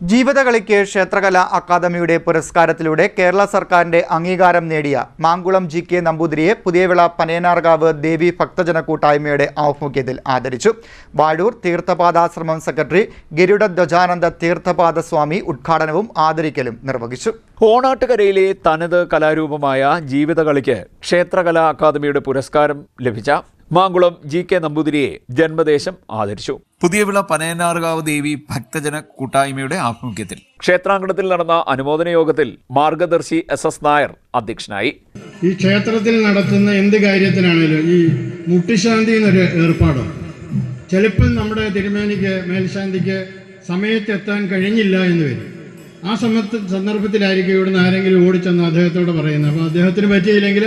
ജീവിതകളിക്ക് ക്ഷേത്രകലാ അക്കാദമിയുടെ പുരസ്കാരത്തിലൂടെ കേരള സർക്കാരിന്റെ അംഗീകാരം നേടിയ മാങ്കുളം GK നമ്പൂതിരിയെ പുതിയവിള പനയനാർകാവ് ദേവി ഭക്തജന കൂട്ടായ്മയുടെ ആഭിമുഖ്യത്തിൽ ആദരിച്ചു. വാഴൂർ തീർത്ഥപാദാശ്രമം സെക്രട്ടറി ഗരുഡധ്വജാനന്ദ തീർത്ഥപാദ സ്വാമി ഉദ്ഘാടനവും ആദരിക്കലും നിർവഹിച്ചു. ഓണാട്ടുകരയിലെ തനത് കലാരൂപമായ ജീവിതകളിക്ക് ക്ഷേത്രകലാ അക്കാദമിയുടെ പുരസ്കാരം ലഭിച്ച മാങ്കുളം GK നമ്പൂതിരിയെ ജന്മദേശം ആദരിച്ചു. പുതിയവിള പനയനാർകാവ് ദേവി ഭക്തജന കൂട്ടായ്മയുടെ ആഭിമുഖ്യത്തിൽ ക്ഷേത്രാങ്കണത്തിൽ നടന്ന അനുമോദന യോഗത്തിൽ മാർഗദർശി SS നായർ അധ്യക്ഷനായി. ഈ ക്ഷേത്രത്തിൽ നടത്തുന്ന എന്ത് കാര്യത്തിനാണേലും ഈ മുട്ടിശാന്തി എന്നൊരു ഏർപ്പാടോ ചിലപ്പോൾ നമ്മുടെ തിരുമേനിക്ക് മേൽശാന്തിക്ക് സമയത്തെത്താൻ കഴിഞ്ഞില്ല എന്ന് വരും. ആ സന്ദർഭത്തിലായിരിക്കും ഇവിടുന്ന് ആരെങ്കിലും ഓടിച്ചെന്ന് അദ്ദേഹത്തോട് പറയുന്നത്. അപ്പോൾ അദ്ദേഹത്തിന് പറ്റിയില്ലെങ്കിൽ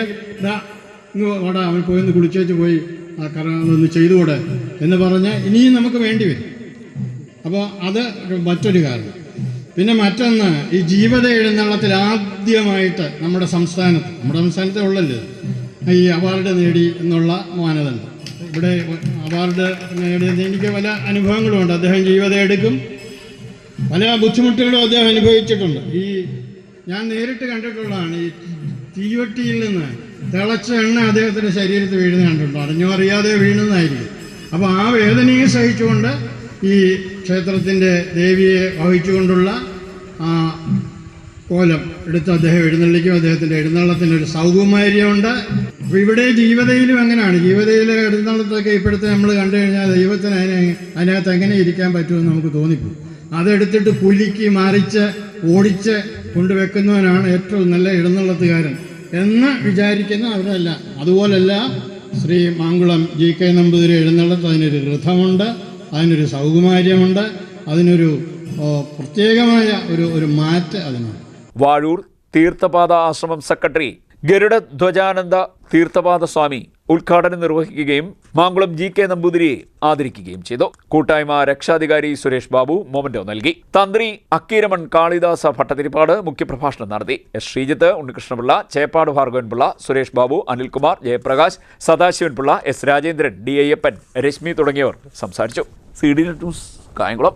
വാടാ അവൻ പോയിന്ന് കുളിച്ചേച്ച് പോയി ആ ഒന്ന് ചെയ്തുകൂടെ എന്ന് പറഞ്ഞ് ഇനിയും നമുക്ക് വേണ്ടി വരും. അപ്പോൾ അത് മറ്റൊരു കാരണം. പിന്നെ മറ്റൊന്ന്, ഈ ജീവിത എഴുന്നള്ളത്തിൽ ആദ്യമായിട്ട് നമ്മുടെ സംസ്ഥാനത്തെ ഉള്ളല്ലോ ഈ അവാർഡ് നേടി എന്നുള്ള മാനദണ്ഡം. ഇവിടെ അവാർഡ് നേടിയത് എനിക്ക് പല അനുഭവങ്ങളുമുണ്ട്. അദ്ദേഹം ജീവിതം എടുക്കും, പല ബുദ്ധിമുട്ടുകളും അദ്ദേഹം അനുഭവിച്ചിട്ടുണ്ട്. ഞാൻ നേരിട്ട് കണ്ടിട്ടുള്ളതാണ്. ഈ തീവട്ടിയിൽ നിന്ന് തിളച്ച എണ്ണ അദ്ദേഹത്തിൻ്റെ ശരീരത്തിൽ വീഴുന്ന കണ്ടിട്ടുണ്ടോ? അറിഞ്ഞോ അറിയാതെ വീഴുന്നതായിരിക്കും. അപ്പോൾ ആ വേദനയെ സഹിച്ചുകൊണ്ട് ഈ ക്ഷേത്രത്തിൻ്റെ ദേവിയെ വഹിച്ചുകൊണ്ടുള്ള ആ കോലം എടുത്ത് അദ്ദേഹം എഴുന്നള്ളിക്കും. അദ്ദേഹത്തിൻ്റെ എഴുന്നള്ളത്തിനൊരു സൗകുമാര്യമുണ്ട്. അപ്പോൾ ഇവിടെ ജീവിതയിലും അങ്ങനെയാണ്. ജീവിതയിലെ എഴുന്നള്ളത്തൊക്കെ ഇപ്പോഴത്തെ നമ്മൾ കണ്ടു കഴിഞ്ഞാൽ ദൈവത്തിന് അതിനകത്ത് എങ്ങനെ ഇരിക്കാൻ പറ്റുമെന്ന് നമുക്ക് തോന്നിപ്പോകും. അതെടുത്തിട്ട് കുലുക്കി മറിച്ച് ഓടിച്ച് കൊണ്ടുവെക്കുന്നവനാണ് ഏറ്റവും നല്ല എഴുന്നള്ളത്തുകാരൻ എന്ന് വിചാരിക്കുന്ന അവരല്ല. അതുപോലല്ല ശ്രീ മാങ്കുളം GK നമ്പൂതിരി എഴുന്നള്ളത്ത്. അതിനൊരു രഥമുണ്ട്, അതിനൊരു സൗകുമാര്യമുണ്ട്, അതിനൊരു പ്രത്യേകമായ ഒരു മാറ്റ് അതിനുണ്ട്. വാഴൂർ തീർത്ഥപാദ ആശ്രമം സെക്രട്ടറി ഗരുഡധ്വജാനന്ദ തീർത്ഥപാദ സ്വാമി ഉദ്ഘാടനം നിർവഹിക്കുകയും മാങ്കുളം GK നമ്പൂതിരിയെ ആദരിക്കുകയും ചെയ്തു. കൂട്ടായ്മ രക്ഷാധികാരി സുരേഷ് ബാബു മൊമന്റോ നൽകി. തന്ത്രി അക്കീരമൺ കാളിദാസ ഭട്ടതിരിപ്പാട് മുഖ്യപ്രഭാഷണം നടത്തി. S. Sreejith, Unnikrishna Pillai, Cheppad Bhargavanpillai, Suresh Babu, Anilkumar, Jayaprakash, Sadasivan Pillai, S. Rajendran, D. Ayyappan, Rashmi തുടങ്ങിയവർ സംസാരിച്ചു. CD news Kayamkulam.